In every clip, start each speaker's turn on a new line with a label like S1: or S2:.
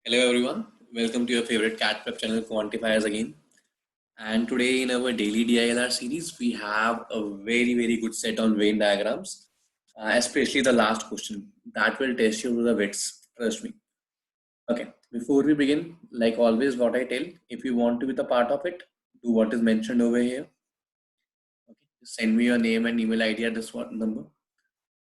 S1: Hello everyone, welcome to your favorite cat prep channel Quantifiers again. And today in our daily DILR series, we have a very good set on Venn diagrams, especially the last question that will test you to the wits, trust me. Okay, before we begin, like always what I tell, if you want to be the part of it, do what is mentioned over here. Okay, just send me your name and email ID at this number.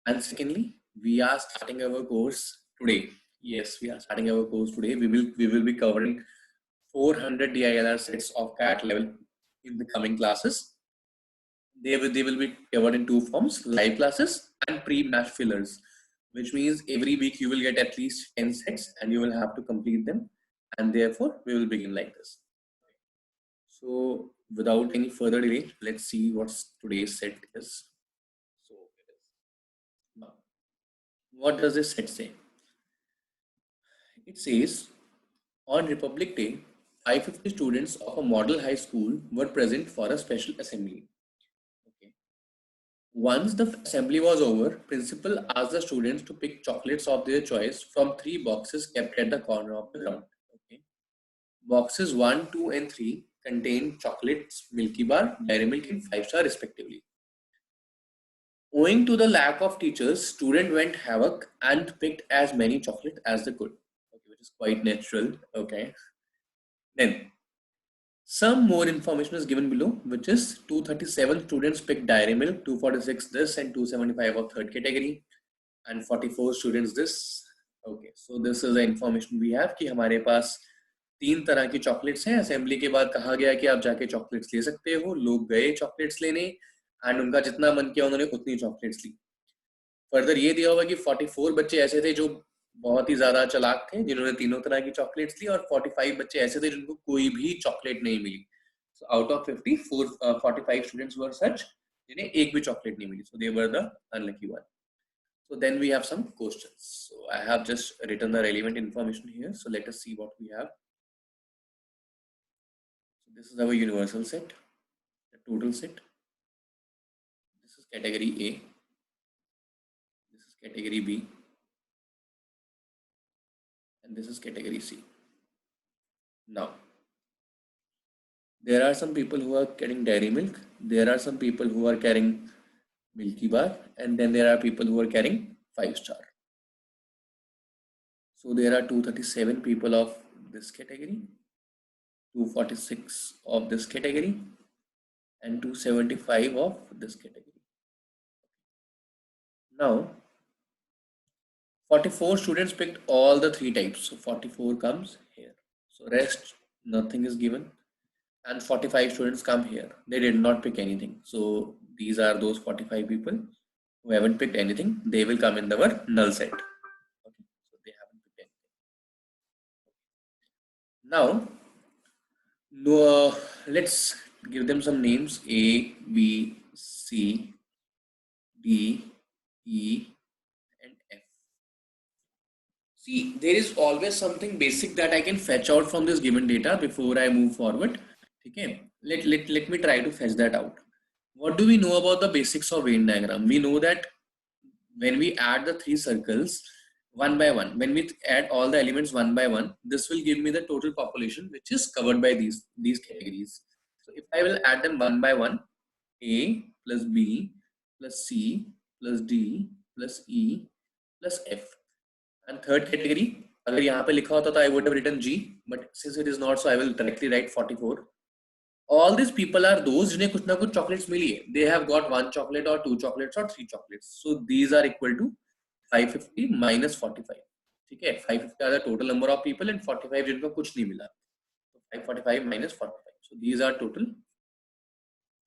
S1: And secondly, we are starting our course today. Yes, we are starting our course today. We will be covering 400 DILR sets of CAT level in the coming classes. They will be covered in two forms: live classes and pre-match fillers, which means every week you will get at least 10 sets and you will have to complete them. And therefore, we will begin like this. So, without any further delay, let's see what today's set is. So, now, what does this set say? It says, on Republic Day, 550 students of a model high school were present for a special assembly. Okay. Once the assembly was over, principal asked the students to pick chocolates of their choice from 3 boxes kept at the corner of the ground. Okay. Boxes 1, 2 and 3 contain chocolates, Milky Bar, Dairy Milk and 5-star respectively. Owing to the lack of teachers, students went havoc and picked as many chocolates as they could, okay, which is quite natural. Okay. Then, some more information is given below, which is 237 students picked Dairy Milk, 246 this and 275 of third category, and 44 students this. Okay, so this is the information we have कि हमारे पास 3 तरह की chocolates हैं. Assembly के बाद कहा गया कि आप जाके चॉकलेट्स ले सकते हो. लोग गए चॉकलेट्स लेने एंड उनका जितना मन किया उन्होंने उतनी चॉकलेट्स ली. फर्दर ये दिया हुआ कि 44 बच्चे ऐसे थे जो बहुत ही ज्यादा चालाक थे जिन्होंने तीनों तरह की चॉकलेट्स ली और 45 बच्चे ऐसे थे जिनको कोई भी चॉकलेट नहीं मिली. So out of 50, 45 students were such जिन्हें एक भी चॉकलेट नहीं मिली. So they were the unlucky one. So then we have some questions. So I have just written the relevant information here. So let us see what we have. So this is our universal set, the total set. This is category A. This is category B. And this is category C. Now, there are some people who are carrying Dairy Milk. There are some people who are carrying Milky Bar. And then there are people who are carrying 5-star. So there are 237 people of this category, 246 of this category, and 275 of this category. Now, 44 students picked all the 3 types. So 44 comes here. So rest, nothing is given. And 45 students come here. They did not pick anything. So these are those 45 people who haven't picked anything. They will come in our null set. Okay. So they haven't picked anything. Now, let's give them some names: A, B, C, D, E, and F. See, there is always something basic that I can fetch out from this given data before I move forward. Okay, let me try to fetch that out. What do we know about the basics of Venn diagram? We know that when we add the 3 circles one by one, when we add all the elements one by one, this will give me the total population which is covered by these categories. So if I will add them one by one, A plus B plus C plus D plus E plus F. And third category, अगर यहाँ पे लिखा होता तो I would have written G, but since it is not, so I will directly write 44. All these people are those जिन्हें कुछ ना कुछ chocolates मिली है. They have got 1 chocolate or 2 chocolates or 3 chocolates. So these are equal to 550 minus 45. ठीक है, 550 are the total number of people and 45 जिनको कुछ नहीं मिला. So 545 minus 45. So these are total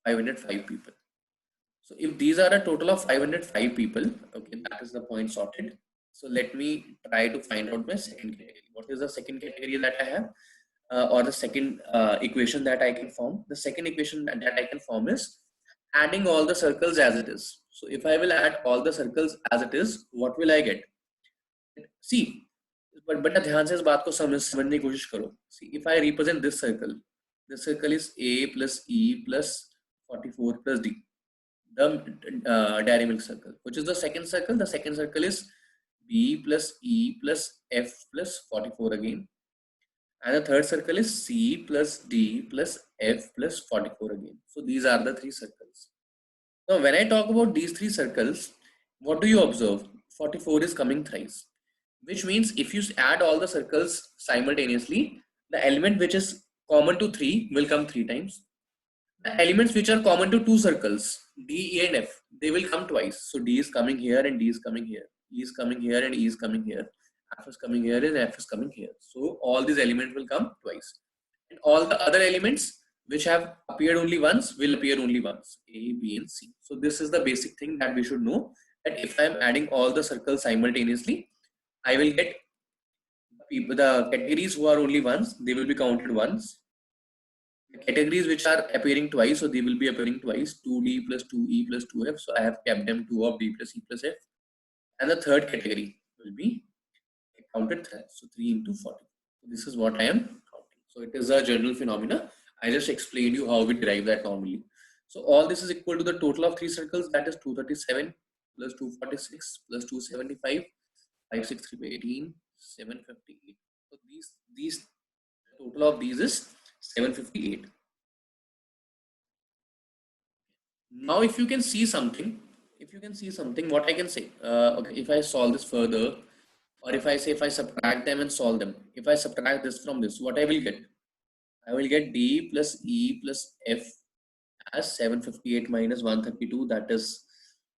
S1: 505 people. So if these are a total of 505 people, okay, that is the point sorted. So let me try to find out my second category. What is the second category that I have? Or the second equation that I can form? The second equation that I can form is adding all the circles as it is. So if I will add all the circles as it is, what will I get? See, but ध्यान से इस बात को समझने की कोशिश करो. See, if I represent this circle is A plus E plus 44 plus D. The Dairy Milk circle, which is the second circle. The second circle is B plus E plus F plus 44 again. And the third circle is C plus D plus F plus 44 again. So these are the three circles. Now when I talk about these three circles, what do you observe? 44 is coming thrice, which means if you add all the circles simultaneously, the element which is common to 3 will come 3 times. The elements which are common to two circles, D, E and F, they will come twice. So D is coming here and D is coming here. E is coming here and E is coming here. F is coming here and F is coming here. So all these elements will come twice. And all the other elements which have appeared only once will appear only once. A, B and C. So this is the basic thing that we should know, that if I am adding all the circles simultaneously, I will get the categories who are only once, they will be counted once. The categories which are appearing twice, so they will be appearing twice, 2D plus 2E plus 2F. So I have kept them 2 of D plus E plus F. And the third category will be counted thrice. So 3 into 40. So this is what I am counting. So it is a general phenomena. I just explained you how we derive that normally. So all this is equal to the total of three circles, that is 237 plus 246 plus 275, 563 by 18, 758. So these total of these is 758. Now if you can see something, what I can say, okay, if I solve this further, or if I say if I subtract them and solve them, if I subtract this from this, what I will get? I will get D plus E plus F as 758 minus 132, that is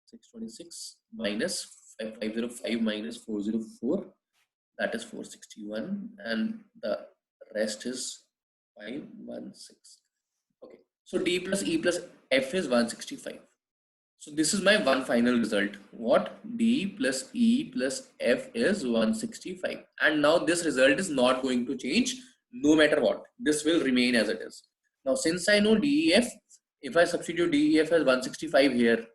S1: 626, minus 505 minus 404, that is 461, and the rest is 516. Okay, so D plus E plus F is 165. So this is my one final result. What? D plus E plus F is 165. And now this result is not going to change no matter what. This will remain as it is. Now since I know DEF, if I substitute DEF as 165 here,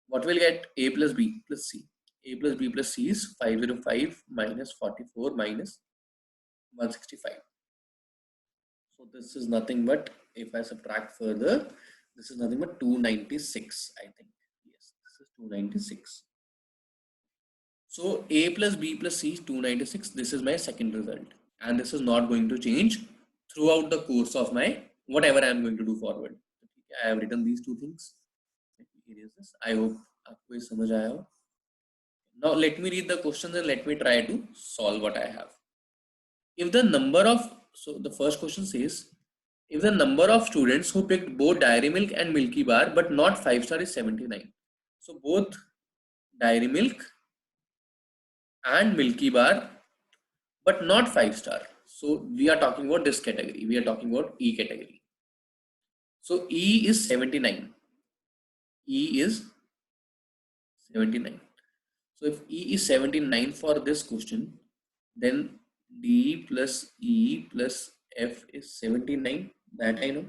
S1: what will get? A plus B plus C. A plus B plus C is 505 minus 44 minus 165. So this is nothing but, if I subtract further, this is nothing but 296, I think. Yes, this is 296. So A plus B plus C is 296. This is my second result. And this is not going to change throughout the course of my whatever I am going to do forward. I have written these two things. Let me erase this. I hope आपको ये समझ आया हो. Now let me read the questions and let me try to solve what I have. If the number of, so the first question says, if the number of students who picked both Dairy Milk and Milky Bar but not 5-star is 79. So both Dairy Milk and Milky Bar but not 5-star. So we are talking about this category. We are talking about E category. So E is 79. E is 79. So if E is 79 for this question, then D plus E plus F is 79. That I know.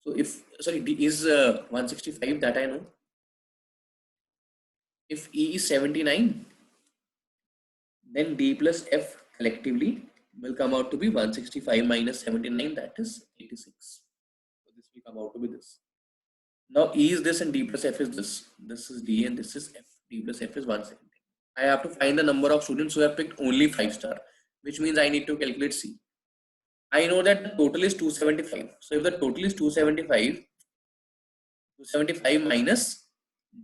S1: So if, sorry, D is 165, that I know. If E is 79, then D plus F collectively will come out to be 165 minus 79, that is 86. So this will come out to be this. Now E is this and D plus F is this. This is D and this is F. D plus F is 170. I have to find the number of students who have picked only 5-star, which means I need to calculate C. I know that the total is 275. So if the total is 275, 275 minus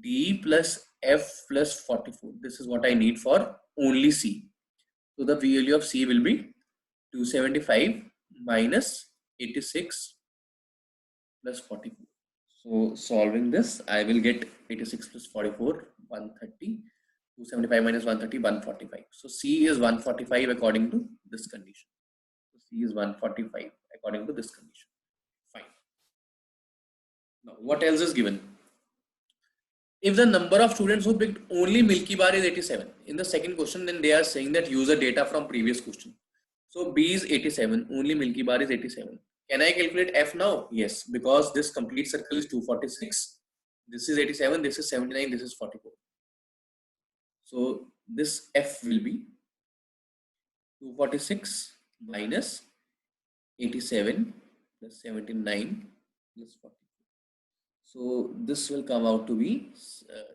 S1: D plus F plus 44. This is what I need for only C. So the value of C will be 275 minus 86 plus 44. So solving this, I will get 86 plus 44, 130. 275 minus 130, 145. So C is 145 according to this condition. So C is 145 according to this condition. Fine. Now what else is given? If the number of students who picked only Milky Bar is 87, in the second question, then they are saying that user data from previous question. So B is 87, only Milky Bar is 87. Can I calculate F now? Yes, because this complete circle is 246. This is 87, this is 79, this is 44. So this F will be 246 minus 87 plus 79 plus 44. So this will come out to be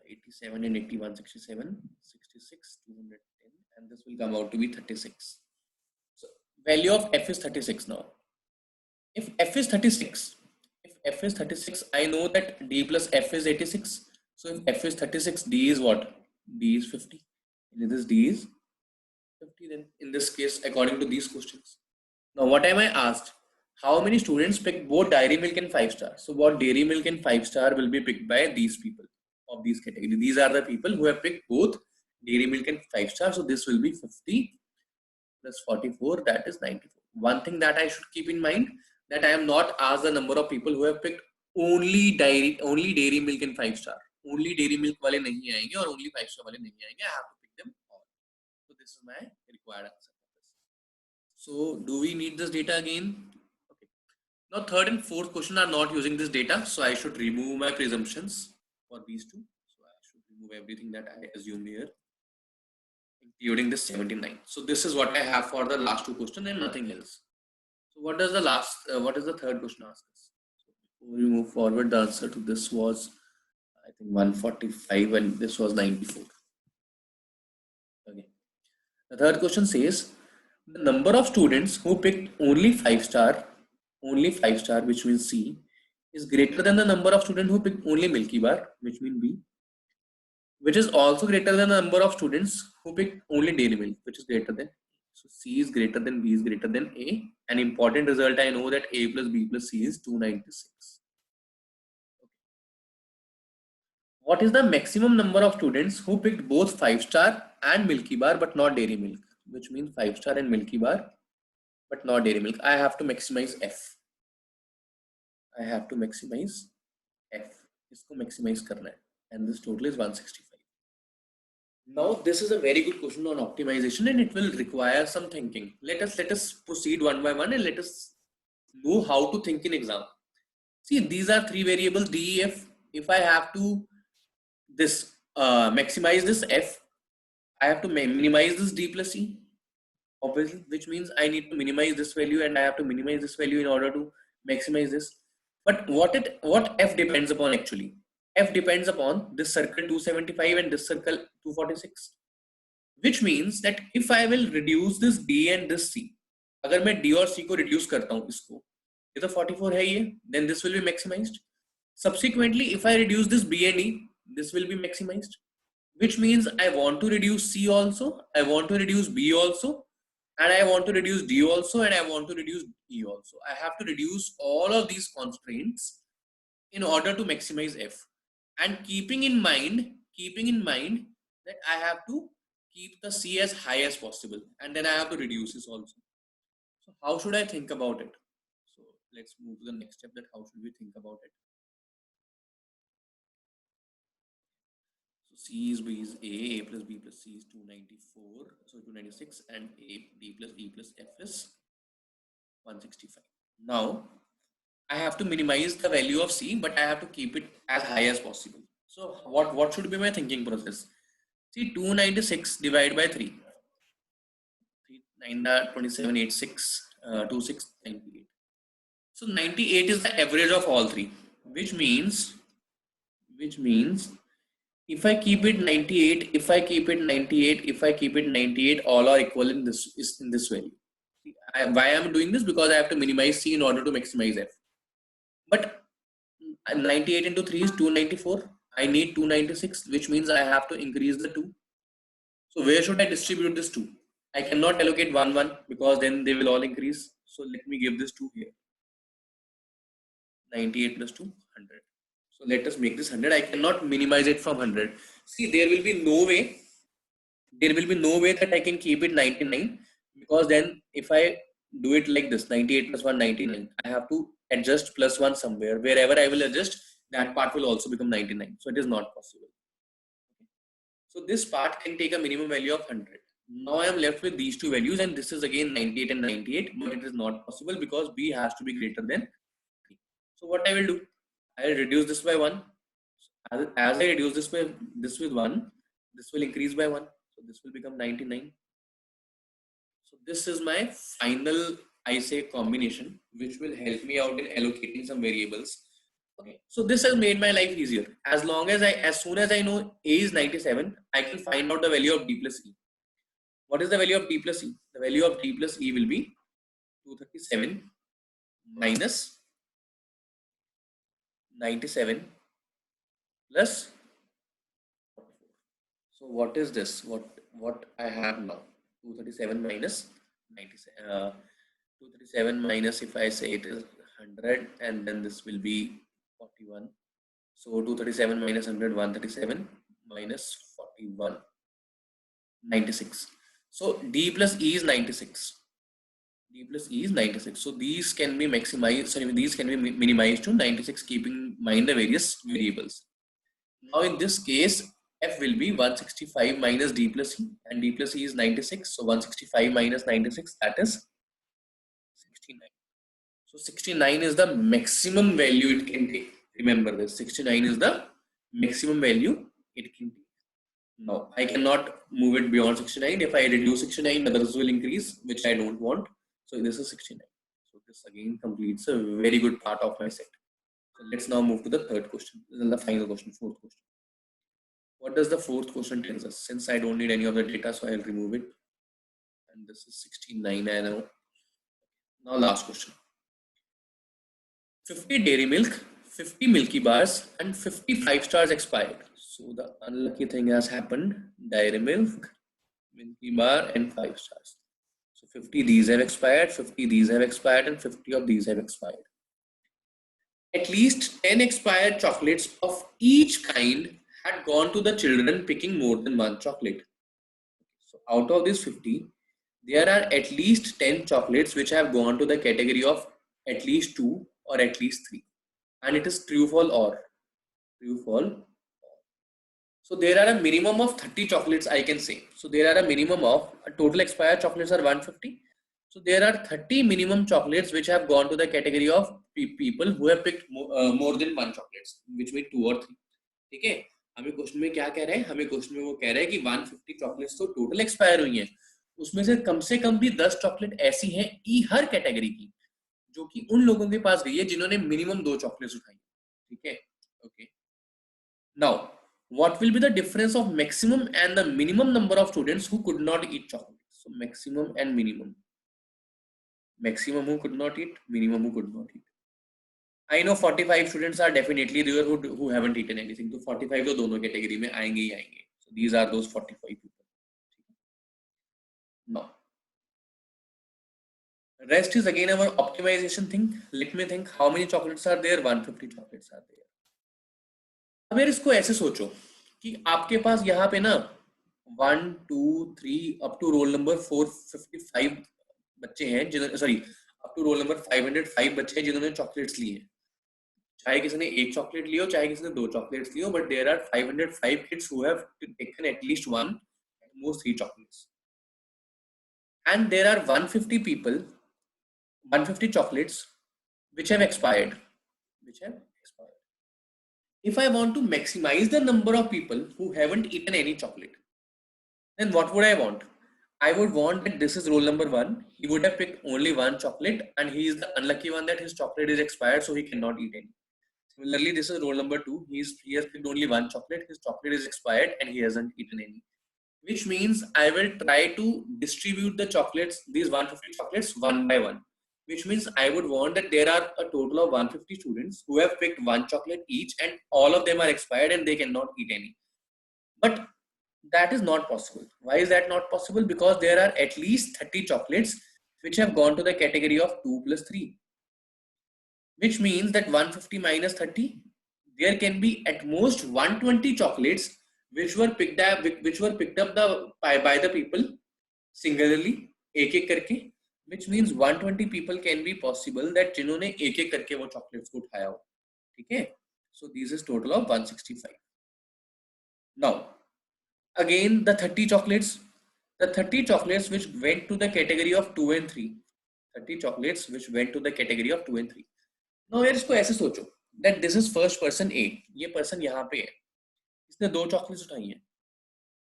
S1: 87 and 81, 67, 66, 210, and this will come out to be 36. So value of f is 36 now. If f is 36, I know that d plus f is 86. So if f is 36, d is what? D is 50. And if this d is 50, then in this case, according to these questions. Now, what am I asked? How many students pick both Dairy Milk and 5-star? So what Dairy Milk and 5-star will be picked by these people of these category. These are the people who have picked both Dairy Milk and 5-star. So this will be 50 plus 44, that is 94. One thing that I should keep in mind, that I am not asked the number of people who have picked only Dairy Milk and 5-star. Only Dairy Milk वाले नहीं आएंगे और only 5-star वाले नहीं आएंगे. I have to pick them all. So this is my required answer. So do we need this data again? Okay. Now third and fourth question are not using this data, so I should remove my presumptions for these two. So I should remove everything that I assumed here, including this 79. So this is what I have for the last two questions and nothing else. So what does the what is the third question ask us? So before we move forward, the answer to this was, I think, 145 and this was 94. Okay. The third question says, the number of students who picked only 5-star, which means C, is greater than the number of students who picked only Milky Bar, which means B, which is also greater than the number of students who picked only Dairy Milk, which is greater than. So C is greater than B is greater than A. An important result, I know that A plus B plus C is 296. Okay. What is the maximum number of students who picked both 5-star and Milky Bar but not Dairy Milk? Which means 5-star and Milky Bar but not Dairy Milk. I have to maximize F. I have to maximize F. इसको maximize करना है. And this total is 165. Now this is a very good question on optimization and it will require some thinking. Let us proceed one by one and let us know how to think in exam. See, these are three variables D, E, F. If I have to maximize this F, I have to minimize this D plus E, obviously, which means I need to minimize this value and I have to minimize this value in order to maximize this. But what F depends upon actually? F depends upon this circle 275 and this circle 246, which means that if I will reduce this D and this C, अगर मैं D और C को reduce करता हूँ इसको, ये तो 44 है ये, then this will be maximized. Subsequently, if I reduce this B and E, this will be maximized, which means I want to reduce C also, I want to reduce B also, and I want to reduce D also, and I want to reduce E also. I have to reduce all of these constraints in order to maximize F. And keeping in mind that I have to keep the C as high as possible, and then I have to reduce this also. So how should I think about it? So let's move to the next step, that how should we think about it? So C is B is A plus B plus C is 294, so 296, and D plus E plus F is 165. Now I have to minimize the value of C, but I have to keep it as high as possible. So what should be my thinking process? See, 296 divided by 3. 27, 86, 26, 98. So 98 is the average of all three, which means if I keep it 98, if I keep it 98, all are equal in this value. Why I am doing this? Because I have to minimize C in order to maximize F. But 98 into 3 is 294. I need 296, which means I have to increase the 2. So where should I distribute this 2? I cannot allocate 1, 1 because then they will all increase. So let me give this 2 here. 98 plus 2, 100. So let us make this 100. I cannot minimize it from 100. See, there will be no way that I can keep it 99, because then if I do it like this, 98 plus 1, 99, I have to adjust plus 1 somewhere. Wherever I will adjust, that part will also become 99. So it is not possible. Okay. So this part can take a minimum value of 100. Now I am left with these two values, and this is again 98 and 98, but it is not possible because B has to be greater than 3. So what I will do, I will reduce this by 1. As I reduce this with 1, this will increase by 1. So this will become 99. So this is my final, I say, combination, which will help me out in allocating some variables. Okay. So this has made my life easier. As soon as I know A is 97, I can find out the value of D plus E. What is the value of D plus E? The value of D plus E will be 237 minus 97 plus 44. So what is this? What I have now? 237 minus 97. 237 minus, if I say it is 100, and then this will be 41. So 237 minus 100, 137 minus 41, 96. So D plus E is 96. D plus E is 96. So these can be maximized, sorry, these can be minimized to 96, keeping in mind the various variables. Now in this case, F will be 165 minus D plus E, and D plus E is 96. So 165 minus 96, that is 69. So 69 is the maximum value it can take. Remember this, 69 is the maximum value it can take. Now I cannot move it beyond 69. If I reduce 69, others will increase, which I don't want. So this is 69. So this again completes a very good part of my set. So let's now move to the third question. This is the final question, fourth question. What does the fourth question tell us? Since I don't need any of the data, so I'll remove it. And this is 69, I know. Now last question. 50 dairy milk, 50 Milky Bars, and 50 5-stars expired. So the unlucky thing has happened. Dairy milk, Milky Bar, and 5 stars. So 50 these have expired, 50 these have expired, and 50 of these have expired. At least 10 expired chocolates of each kind had gone to the children picking more than one chocolate. So out of these 50, there are at least 10 chocolates which have gone to the category of at least 2 or at least 3. And it is true, false, or true, false. So there are a minimum of 30 chocolates, I can say. So there are a minimum of, total expired chocolates are 150. So there are 30 minimum chocolates which have gone to the category of people who have picked more than one chocolates, which means 2 or 3. ठीक है, हमें question में क्या कह रहे हैं? हमें question में वो कह रहे हैं कि 150 चॉकलेट्स तो टोटल एक्सपायर हुई हैं, उसमें से कम भी 10 चॉकलेट ऐसी हैं ई हर कैटेगरी की जो कि उन लोगों के पास गई है जिन्होंने मिनिमम 2 चॉकलेट्स उठाई. ठीक है, okay. Now what will be the difference of maximum and the minimum number of students who could not eat chocolate? So maximum and minimum. Maximum who could not eat, minimum who could not eat. I know 45 students are definitely there who haven't eaten anything. So 45 तो दोनों category में आएंगे ही आएंगे. So these are those 45 people. Now, rest is again our optimization thing. Let me think how many chocolates are there. 150 chocolates are there. अब यार इसको ऐसे सोचो कि आपके पास यहाँ पे ना 1 2 3 अप टू रोल नंबर 455 बच्चे हैं जिन्होंने, sorry, up to roll number 505 बच्चे हैं जिन्होंने चॉकलेट्स लिए हैं. चाहे किसी ने एक चॉकलेट लियो, चाहे किसी ने 2 चॉकलेट्स लियो, but there are 505 kids who have taken at least 1, at most 3 chocolates. And there are 150 people, 150 chocolates which have expired. If I want to maximize the number of people who haven't eaten any chocolate, then what would I want? I would want that this is roll number 1. He would have picked only 1 chocolate and he is the unlucky one that his chocolate is expired, so he cannot eat any. Similarly, this is roll number 2. He has picked only 1 chocolate. His chocolate is expired and he hasn't eaten any. Which means I will try to distribute the chocolates, these 150 chocolates, one by one. Which means I would want that there are a total of 150 students who have picked 1 chocolate each and all of them are expired and they cannot eat any. But that is not possible. Why is that not possible? Because there are at least 30 chocolates which have gone to the category of 2 plus 3. Which means that 150 minus 30, there can be at most 120 chocolates which were picked up by the people singularly, एक करके. Which means 120 people can be possible that जिन्होंने एक करके वो chocolates को उठाया हो. ठीक है? So this is total of 165. Now again the 30 chocolates which went to the category of 2 and 3. 30 chocolates which went to the category of 2 and 3. Now यार इसको ऐसे सोचो that this is first person A. ये person यहाँ पे है, इसने 2 chocolates उठाई हैं.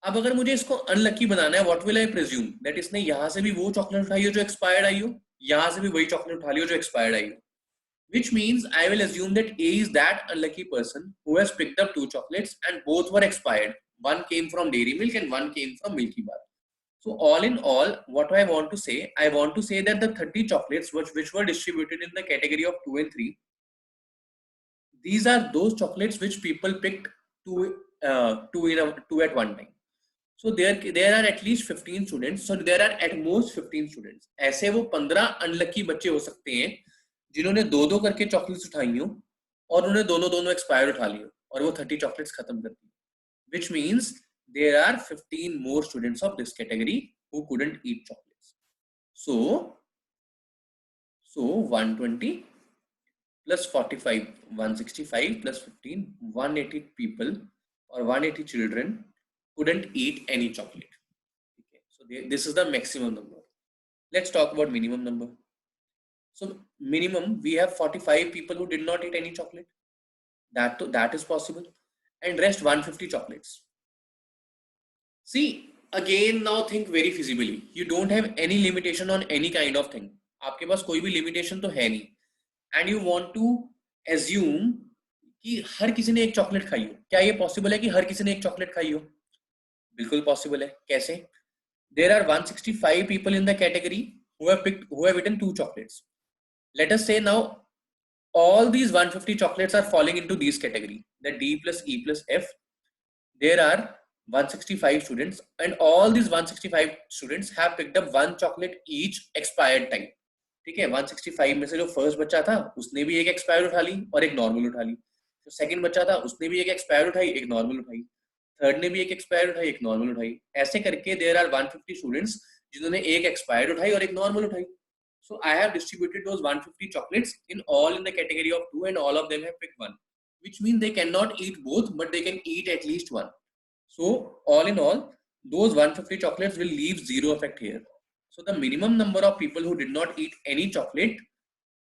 S1: अब अगर मुझे इसको अनलकी बनाना है, what will I presume? That इसने यहाँ से भी वो चॉकलेट उठाई हो जो एक्सपायर्ड आई हो, यहाँ से भी वही चॉकलेट उठा ली हो जो एक्सपायर्ड आई हो. Which means I will assume that A is that unlucky person who has picked up 2 chocolates and both were expired. One came from Dairy Milk and one came from Milky Bar. So all in all, what I want to say that the 30 chocolates which were distributed in the category of 2 and 3, these are those chocolates which people picked two at one time. So there are at least 15 students. So there are at most 15 students. ऐसे वो 15 unlucky बच्चे हो सकते हैं जिन्होंने दो दो करके चॉकलेट्स उठाई हो और उन्हें दोनों दोनों एक्सपायर उठा ली हो और वो 30 चॉकलेट्स खत्म कर दी. Which means there are 15 more students of this category who couldn't eat chocolates. So 120 plus 45, 165 plus 15, 180 people or 180 children couldn't eat any chocolate. Okay. So this is the maximum number. Let's talk about minimum number. So minimum, we have 45 people who did not eat any chocolate. That is possible. And rest 150 chocolates. See, again, now think very feasibly. You don't have any limitation on any kind of thing. आपके पास कोई भी limitation तो है नहीं. And you want to assume कि हर किसी ने एक चॉकलेट खाई हो. क्या ये पॉसिबल है कि हर किसी ने एक चॉकलेट खाई हो? बिल्कुल पॉसिबल है. कैसे? There are 165 people in the category who have eaten 2 chocolates. Let us say now all these 150 chocolates are falling into these category, the D plus E plus F. There are 165 students and all these 165 students have picked up 1 chocolate each expired time. ठीक है, 165 में से जो first बच्चा था उसने भी एक एक्सपायर उठा ली और एक नॉर्मल उठा ली. जो सेकंड बच्चा था उसने भी एक एक्सपायर उठाई, एक नॉर्मल उठाई. थर्ड ने भी एक एक्सपायर उठाई, एक नॉर्मल उठाई. ऐसे करके देयर आर 150 स्टूडेंट्स जिन्होंने एक एक्सपायर उठाई और एक नॉर्मल उठाई. So I have distributed those 150 chocolates in the category of 2 and all of them have picked 1, which means they cannot eat both but they can eat at least 1. So all in all, those 150 chocolates will leave zero effect here. So the minimum number of people who did not eat any chocolate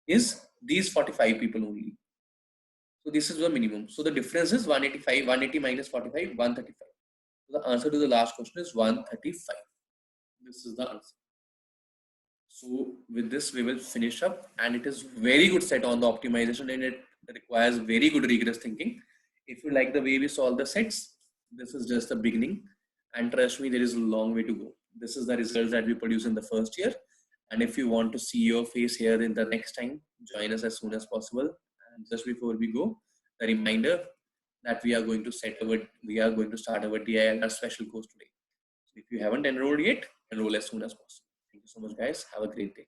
S1: is these 45 people only. So this is the minimum. So the difference is 185, 180 minus 45, 135. So the answer to the last question is 135. This is the answer. So with this we will finish up, and it is very good set on the optimization and it requires very good rigorous thinking. If you like the way we solve the sets, this is just the beginning, and trust me, there is a long way to go. This is the results that we produce in the first year, and if you want to see your face here in the next time, join us as soon as possible. And just before we go, a reminder that we are going to start our DILR special course today. So if you haven't enrolled yet, enroll as soon as possible. Thank you so much, guys. Have a great day.